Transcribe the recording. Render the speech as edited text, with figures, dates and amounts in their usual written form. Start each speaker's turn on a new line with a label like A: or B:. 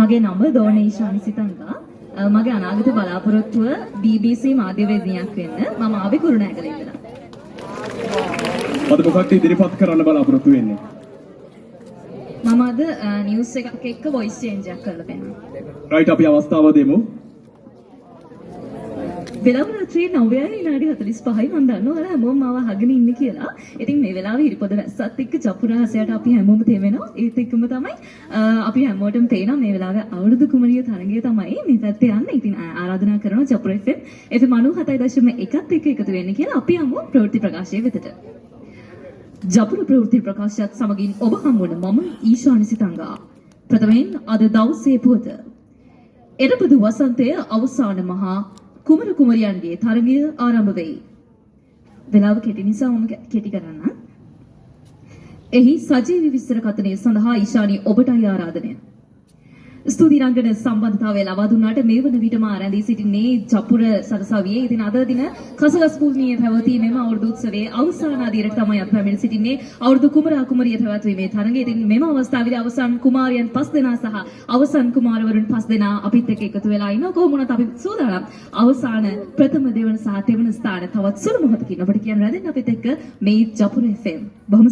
A: මගේ නම දෝනේෂානි සිතංගා. මගේ අනාගත බලාපොරොත්තුව BBC මාධ්‍යවේදිනියක් වෙන්න. මම ආවේ කුරුණෑගල ඉඳලා.
B: අද මොකක්ද ඉදිරිපත් කරන්න බලාපොරොත්තු වෙන්නේ?
A: මම අද නිවුස් එකක් එක්ක වොයිස් චේන්ජ් එකක් කරලා පෙන්නනවා.
B: රයිට් අපි අවස්ථාව දෙමු.
A: වෙලාව රාත්‍රියේ 9:45යි මම දන්නවා ඔයාලා හැමෝම මාව අහගෙන ඉන්නේ කියලා. ඉතින් මේ වෙලාවේ හිරිපොද වැස්සත් එක්ක චපුරාසයට අපි හැමෝම තේමෙනවා. ඒත් එක්කම තමයි අපි හැමෝටම තේනවා මේ වෙලාවේ අවුරුදු කුමරිය තරඟය තමයි මේ පැත්තේ යන්නේ. ඉතින් ආරාධනා කරනවා චපුර FM 97.1ත් එක්ක එකතු වෙන්න කියලා අපි යමු ප්‍රවෘත්ති ප්‍රකාශය වෙතට. ජපුර ප්‍රවෘත්ති ප්‍රකාශයත් සමගින් ඔබ හමුවන මම ඊශානි සිතංගා. ප්‍රථමයෙන් අද දවසේ පුවත. එරපදු වසන්තයේ අවසාන මහා කුමරු කුමරියන්ගේ තරගය ආරම්භ වෙයි. වෙලාව කෙටි නිසා මම කෙටි කරන්න. එහි සජීවී විස්තර කතනය සඳහා ඊශානි ඔබටයි ආරාධනය. ස්තුති රංගන සම්බන්ධතාවය ලබා දුන්නාට මේ වන විටම ආරැඳී සිටින්නේ ජපුර සරසවියේ. ඉතින් අද දින කසගස් භූමියේ පැවති මෙම අවුරුදු උත්සවයේ අවසාන අදියරට තමයි අප පැමිණ සිටින්නේ. අවුරුදු කුමරා කුමරිය පැවැත්වීමේ තරගය. ඉතින් මෙම අවස්ථාවේදී අවසන් කුමාරයන් 5 දෙනා සහ අවසන් කුමාරවරුන් 5 දෙනා අපිත් එක්ක එකතු වෙලා ඉන්නවා. කොහොම වුණත් අපි සූදානම් අවසාන ප්‍රථම දෙවන සහ තෙවන ස්ථාන තවත් සුළු මොහොතකින් ඔබට කියන රැඳෙන්න අපිත් එක්ක මේ ජපුර FM. බොහොම